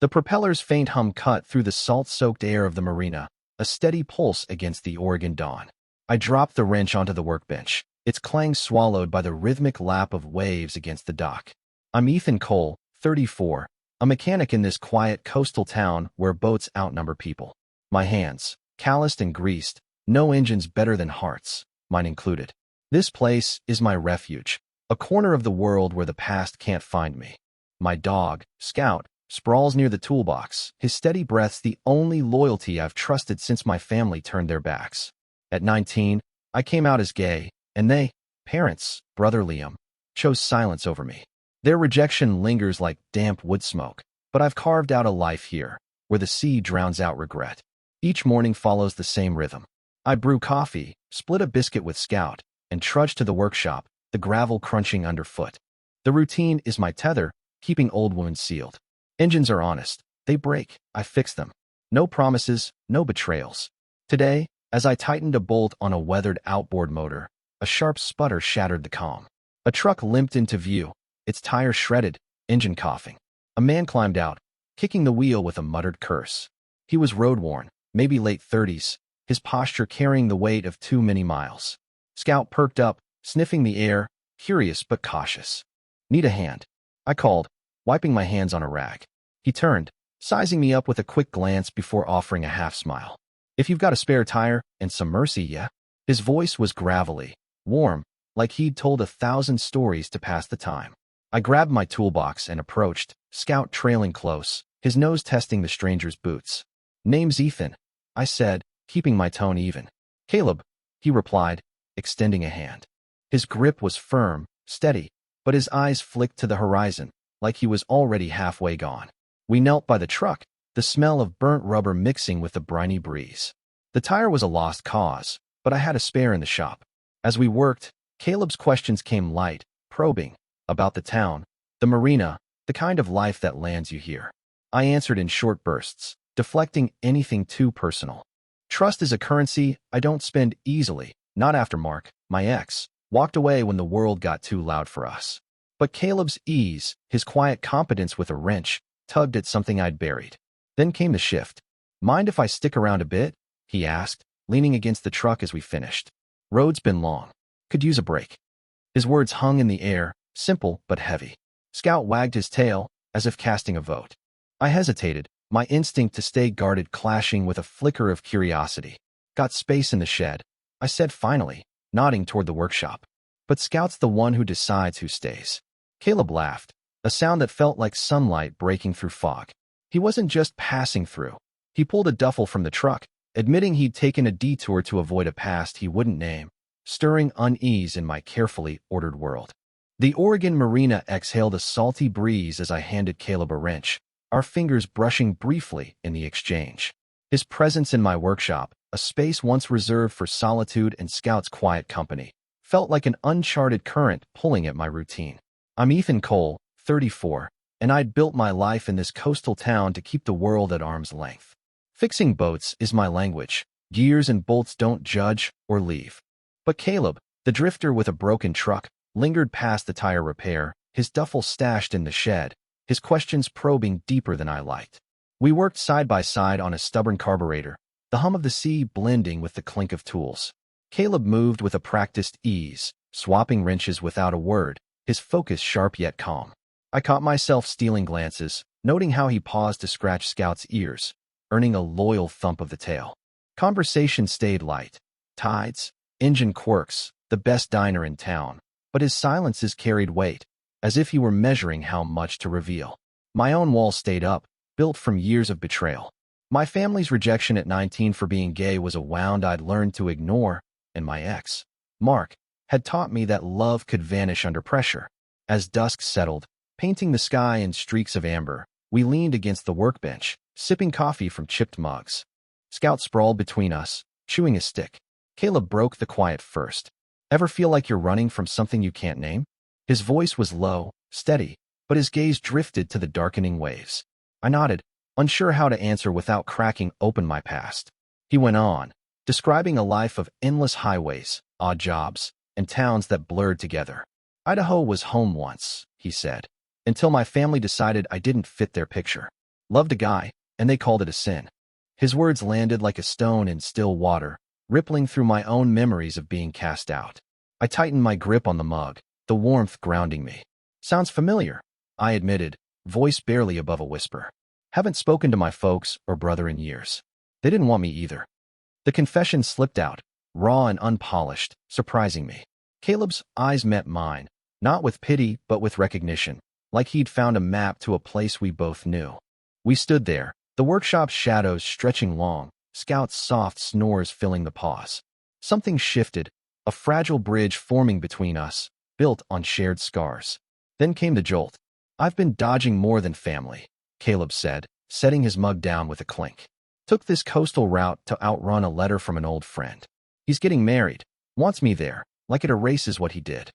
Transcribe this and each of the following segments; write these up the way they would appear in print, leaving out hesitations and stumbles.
The propeller's faint hum cut through the salt-soaked air of the marina, a steady pulse against the Oregon dawn. I dropped the wrench onto the workbench, its clang swallowed by the rhythmic lap of waves against the dock. I'm Ethan Cole, 34, a mechanic in this quiet coastal town where boats outnumber people. My hands, calloused and greased, no engines better than hearts, mine included. This place is my refuge, a corner of the world where the past can't find me. My dog, Scout, sprawls near the toolbox, his steady breaths the only loyalty I've trusted since my family turned their backs. At 19, I came out as gay, and they, parents, brother Liam, chose silence over me. Their rejection lingers like damp wood smoke, but I've carved out a life here, where the sea drowns out regret. Each morning follows the same rhythm. I brew coffee, split a biscuit with Scout, and trudge to the workshop, the gravel crunching underfoot. The routine is my tether, keeping old wounds sealed. Engines are honest. They break. I fix them. No promises, no betrayals. Today, as I tightened a bolt on a weathered outboard motor, a sharp sputter shattered the calm. A truck limped into view, its tire shredded, engine coughing. A man climbed out, kicking the wheel with a muttered curse. He was road-worn, maybe late 30s, his posture carrying the weight of too many miles. Scout perked up, sniffing the air, curious but cautious. Need a hand? I called, wiping my hands on a rag. He turned, sizing me up with a quick glance before offering a half-smile. If you've got a spare tire and some mercy, yeah? His voice was gravelly, warm, like he'd told 1,000 stories to pass the time. I grabbed my toolbox and approached, Scout trailing close, his nose testing the stranger's boots. Name's Ethan, I said, keeping my tone even. Caleb, he replied, extending a hand. His grip was firm, steady, but his eyes flicked to the horizon, like he was already halfway gone. We knelt by the truck, the smell of burnt rubber mixing with the briny breeze. The tire was a lost cause, but I had a spare in the shop. As we worked, Caleb's questions came light, probing, about the town, the marina, the kind of life that lands you here. I answered in short bursts, deflecting anything too personal. Trust is a currency I don't spend easily, not after Mark, my ex, walked away when the world got too loud for us. But Caleb's ease, his quiet competence with a wrench, tugged at something I'd buried. Then came the shift. Mind if I stick around a bit? He asked, leaning against the truck as we finished. Road's been long. Could use a break. His words hung in the air, simple but heavy. Scout wagged his tail, as if casting a vote. I hesitated, my instinct to stay guarded clashing with a flicker of curiosity. Got space in the shed, I said finally, nodding toward the workshop. But Scout's the one who decides who stays. Caleb laughed, a sound that felt like sunlight breaking through fog. He wasn't just passing through. He pulled a duffel from the truck, admitting he'd taken a detour to avoid a past he wouldn't name, stirring unease in my carefully ordered world. The Oregon marina exhaled a salty breeze as I handed Caleb a wrench, our fingers brushing briefly in the exchange. His presence in my workshop, a space once reserved for solitude and Scout's quiet company, felt like an uncharted current pulling at my routine. I'm Ethan Cole, 34, and I'd built my life in this coastal town to keep the world at arm's length. Fixing boats is my language. Gears and bolts don't judge or leave. But Caleb, the drifter with a broken truck, lingered past the tire repair, his duffel stashed in the shed, his questions probing deeper than I liked. We worked side by side on a stubborn carburetor, the hum of the sea blending with the clink of tools. Caleb moved with a practiced ease, swapping wrenches without a word, his focus sharp yet calm. I caught myself stealing glances, noting how he paused to scratch Scout's ears, earning a loyal thump of the tail. Conversation stayed light. Tides, engine quirks, the best diner in town, but his silences carried weight, as if he were measuring how much to reveal. My own wall stayed up, built from years of betrayal. My family's rejection at 19 for being gay was a wound I'd learned to ignore, and my ex, Mark, had taught me that love could vanish under pressure. As dusk settled, painting the sky in streaks of amber, we leaned against the workbench, sipping coffee from chipped mugs. Scout sprawled between us, chewing a stick. Caleb broke the quiet first. Ever feel like you're running from something you can't name? His voice was low, steady, but his gaze drifted to the darkening waves. I nodded, unsure how to answer without cracking open my past. He went on, describing a life of endless highways, odd jobs, and towns that blurred together. Idaho was home once, he said, until my family decided I didn't fit their picture. Loved a guy, and they called it a sin. His words landed like a stone in still water, rippling through my own memories of being cast out. I tightened my grip on the mug, the warmth grounding me. Sounds familiar, I admitted, voice barely above a whisper. Haven't spoken to my folks or brother in years. They didn't want me either. The confession slipped out, raw and unpolished, surprising me. Caleb's eyes met mine, not with pity but with recognition, like he'd found a map to a place we both knew. We stood there, the workshop's shadows stretching long, Scout's soft snores filling the pause. Something shifted, a fragile bridge forming between us, built on shared scars. Then came the jolt. I've been dodging more than family, Caleb said, setting his mug down with a clink. Took this coastal route to outrun a letter from an old friend. He's getting married, wants me there, like it erases what he did.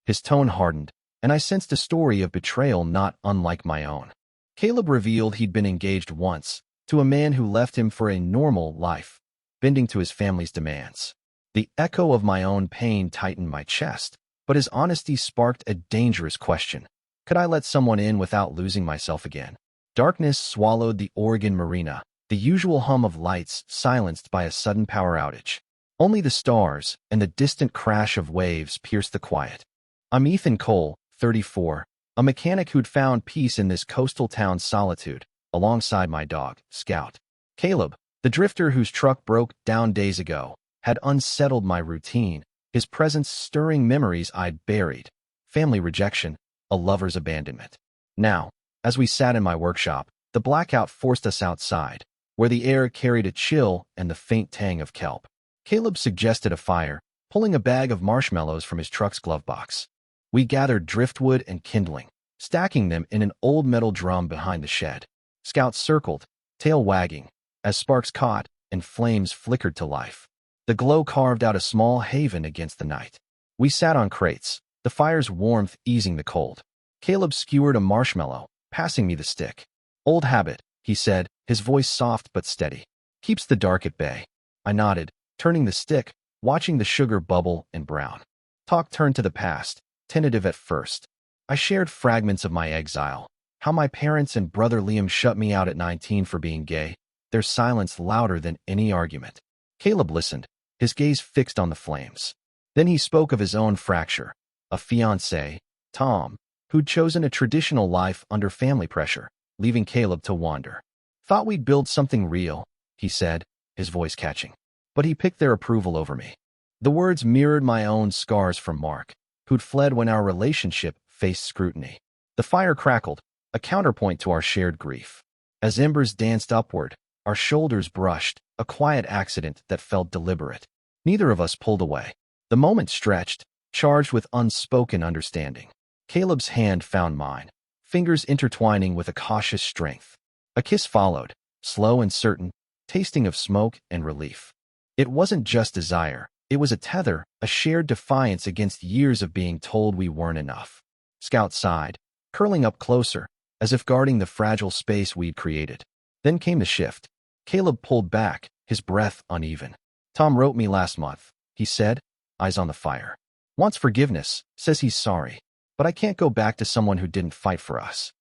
His tone hardened, and I sensed a story of betrayal not unlike my own. Caleb revealed he'd been engaged once, to a man who left him for a normal life, bending to his family's demands. The echo of my own pain tightened my chest, but his honesty sparked a dangerous question. Could I let someone in without losing myself again? Darkness swallowed the Oregon marina, the usual hum of lights silenced by a sudden power outage. Only the stars and the distant crash of waves pierced the quiet. I'm Ethan Cole, 34, a mechanic who'd found peace in this coastal town's solitude, alongside my dog, Scout. Caleb, the drifter whose truck broke down days ago, had unsettled my routine, his presence stirring memories I'd buried. Family rejection, a lover's abandonment. Now, as we sat in my workshop, the blackout forced us outside, where the air carried a chill and the faint tang of kelp. Caleb suggested a fire, pulling a bag of marshmallows from his truck's glove box. We gathered driftwood and kindling, stacking them in an old metal drum behind the shed. Scout circled, tail wagging, as sparks caught and flames flickered to life. The glow carved out a small haven against the night. We sat on crates, the fire's warmth easing the cold. Caleb skewered a marshmallow, passing me the stick. Old habit, he said, his voice soft but steady. Keeps the dark at bay. I nodded, turning the stick, watching the sugar bubble and brown. Talk turned to the past, tentative at first. I shared fragments of my exile, how my parents and brother Liam shut me out at 19 for being gay, their silence louder than any argument. Caleb listened, his gaze fixed on the flames. Then he spoke of his own fracture, a fiancé, Tom, who'd chosen a traditional life under family pressure, leaving Caleb to wander. Thought we'd build something real, he said, his voice catching. But he picked their approval over me. The words mirrored my own scars from Mark, who'd fled when our relationship faced scrutiny. The fire crackled, a counterpoint to our shared grief. As embers danced upward, our shoulders brushed, a quiet accident that felt deliberate. Neither of us pulled away. The moment stretched, charged with unspoken understanding. Caleb's hand found mine, fingers intertwining with a cautious strength. A kiss followed, slow and certain, tasting of smoke and relief. It wasn't just desire, it was a tether, a shared defiance against years of being told we weren't enough. Scout sighed, curling up closer, as if guarding the fragile space we'd created. Then came the shift. Caleb pulled back, his breath uneven. Tom wrote me last month, he said, eyes on the fire. Wants forgiveness, says he's sorry. But I can't go back to someone who didn't fight for us.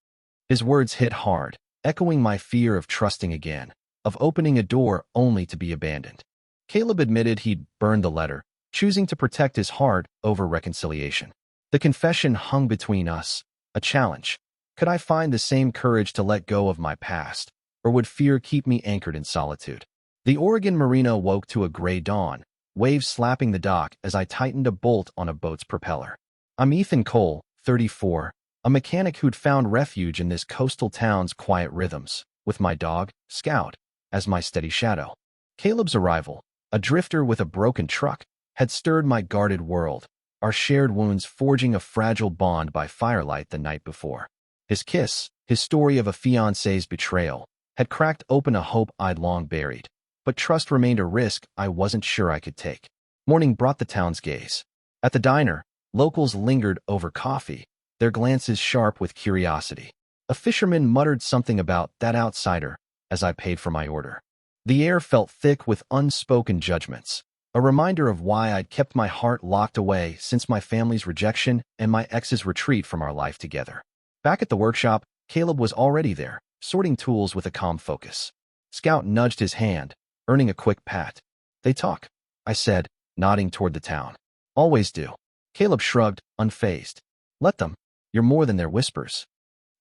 His words hit hard, echoing my fear of trusting again, of opening a door only to be abandoned. Caleb admitted he'd burned the letter, choosing to protect his heart over reconciliation. The confession hung between us, a challenge. Could I find the same courage to let go of my past, or would fear keep me anchored in solitude? The Oregon marina woke to a gray dawn, waves slapping the dock as I tightened a bolt on a boat's propeller. I'm Ethan Cole, 34, a mechanic who'd found refuge in this coastal town's quiet rhythms, with my dog, Scout, as my steady shadow. Caleb's arrival, a drifter with a broken truck, had stirred my guarded world, our shared wounds forging a fragile bond by firelight the night before. His kiss, his story of a fiancé's betrayal, had cracked open a hope I'd long buried. But trust remained a risk I wasn't sure I could take. Morning brought the town's gaze. At the diner, locals lingered over coffee, their glances sharp with curiosity. A fisherman muttered something about that outsider as I paid for my order. The air felt thick with unspoken judgments, a reminder of why I'd kept my heart locked away since my family's rejection and my ex's retreat from our life together. Back at the workshop, Caleb was already there, sorting tools with a calm focus. Scout nudged his hand, earning a quick pat. They talk, I said, nodding toward the town. Always do. Caleb shrugged, unfazed. Let them. You're more than their whispers.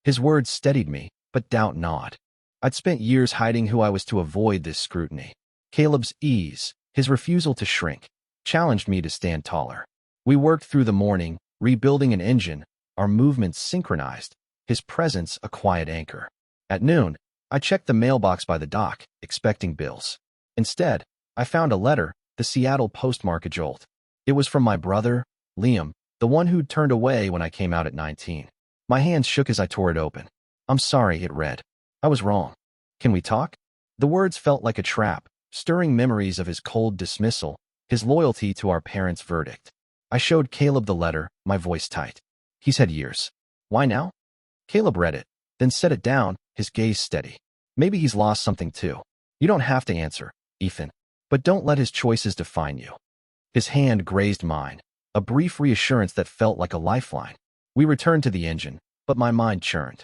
His words steadied me, but doubt gnawed. I'd spent years hiding who I was to avoid this scrutiny. Caleb's ease, his refusal to shrink, challenged me to stand taller. We worked through the morning, rebuilding an engine, our movements synchronized, his presence a quiet anchor. At noon, I checked the mailbox by the dock, expecting bills. Instead, I found a letter, the Seattle postmark a jolt. It was from my brother, Liam, the one who'd turned away when I came out at 19. My hands shook as I tore it open. I'm sorry, it read. I was wrong. Can we talk? The words felt like a trap, stirring memories of his cold dismissal, his loyalty to our parents' verdict. I showed Caleb the letter, my voice tight. He's had years. Why now? Caleb read it, then set it down, his gaze steady. Maybe he's lost something too. You don't have to answer, Ethan. But don't let his choices define you. His hand grazed mine, a brief reassurance that felt like a lifeline. We returned to the engine, but my mind churned.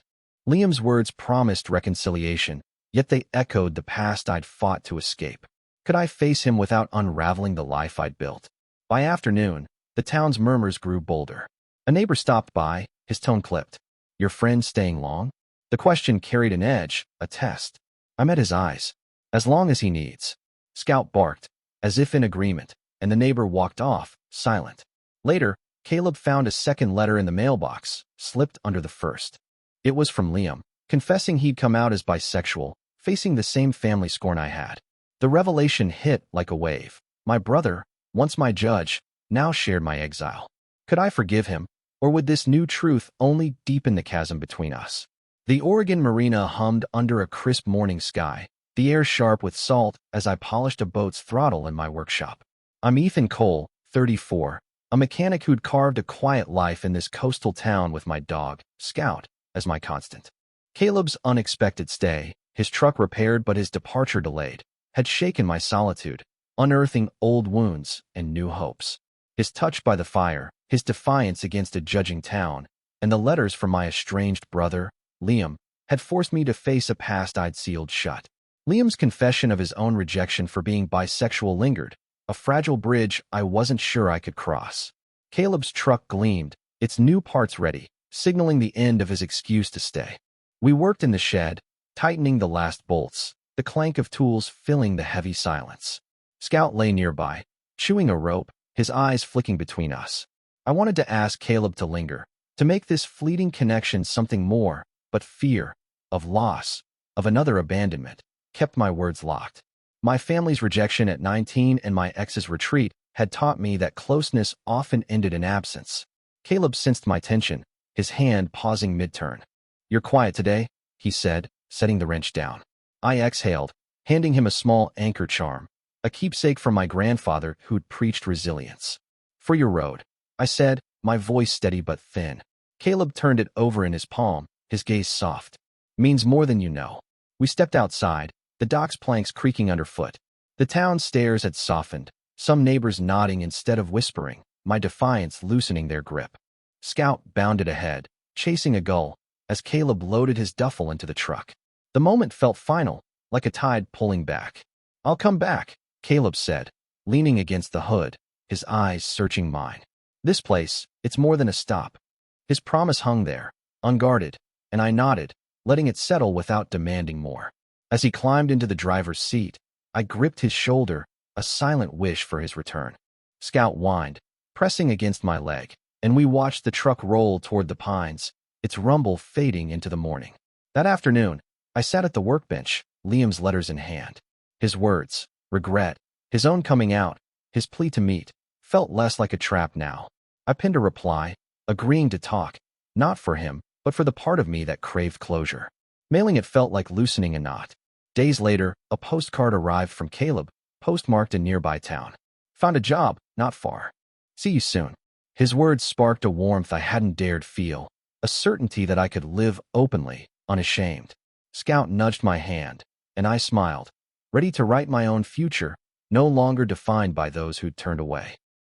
Liam's words promised reconciliation, yet they echoed the past I'd fought to escape. Could I face him without unraveling the life I'd built? By afternoon, the town's murmurs grew bolder. A neighbor stopped by, his tone clipped. Your friend staying long? The question carried an edge, a test. I met his eyes. As long as he needs. Scout barked, as if in agreement, and the neighbor walked off, silent. Later, Caleb found a second letter in the mailbox, slipped under the first. It was from Liam, confessing he'd come out as bisexual, facing the same family scorn I had. The revelation hit like a wave. My brother, once my judge, now shared my exile. Could I forgive him, or would this new truth only deepen the chasm between us? The Oregon marina hummed under a crisp morning sky, the air sharp with salt as I polished a boat's throttle in my workshop. I'm Ethan Cole, 34, a mechanic who'd carved a quiet life in this coastal town with my dog, Scout, as my constant. Caleb's unexpected stay, his truck repaired but his departure delayed, had shaken my solitude, unearthing old wounds and new hopes. His touch by the fire, his defiance against a judging town, and the letters from my estranged brother, Liam, had forced me to face a past I'd sealed shut. Liam's confession of his own rejection for being bisexual lingered, a fragile bridge I wasn't sure I could cross. Caleb's truck gleamed, its new parts ready, signaling the end of his excuse to stay. We worked in the shed, tightening the last bolts, the clank of tools filling the heavy silence. Scout lay nearby, chewing a rope, his eyes flicking between us. I wanted to ask Caleb to linger, to make this fleeting connection something more, but fear, of loss, of another abandonment, kept my words locked. My family's rejection at 19 and my ex's retreat had taught me that closeness often ended in absence. Caleb sensed my tension, his hand pausing mid-turn. You're quiet today, he said, setting the wrench down. I exhaled, handing him a small anchor charm, a keepsake from my grandfather who'd preached resilience. For your road, I said, my voice steady but thin. Caleb turned it over in his palm, his gaze soft. Means more than you know. We stepped outside, the dock's planks creaking underfoot. The town's stairs had softened, some neighbors nodding instead of whispering, my defiance loosening their grip. Scout bounded ahead, chasing a gull, as Caleb loaded his duffel into the truck. The moment felt final, like a tide pulling back. I'll come back, Caleb said, leaning against the hood, his eyes searching mine. This place, it's more than a stop. His promise hung there, unguarded, and I nodded, letting it settle without demanding more. As he climbed into the driver's seat, I gripped his shoulder, a silent wish for his return. Scout whined, pressing against my leg, and we watched the truck roll toward the pines, its rumble fading into the morning. That afternoon, I sat at the workbench, Liam's letters in hand. His words, regret, his own coming out, his plea to meet, felt less like a trap now. I penned a reply, agreeing to talk, not for him, but for the part of me that craved closure. Mailing it felt like loosening a knot. Days later, a postcard arrived from Caleb, postmarked a nearby town. Found a job, not far. See you soon. His words sparked a warmth I hadn't dared feel, a certainty that I could live openly, unashamed. Scout nudged my hand, and I smiled, ready to write my own future, no longer defined by those who'd turned away.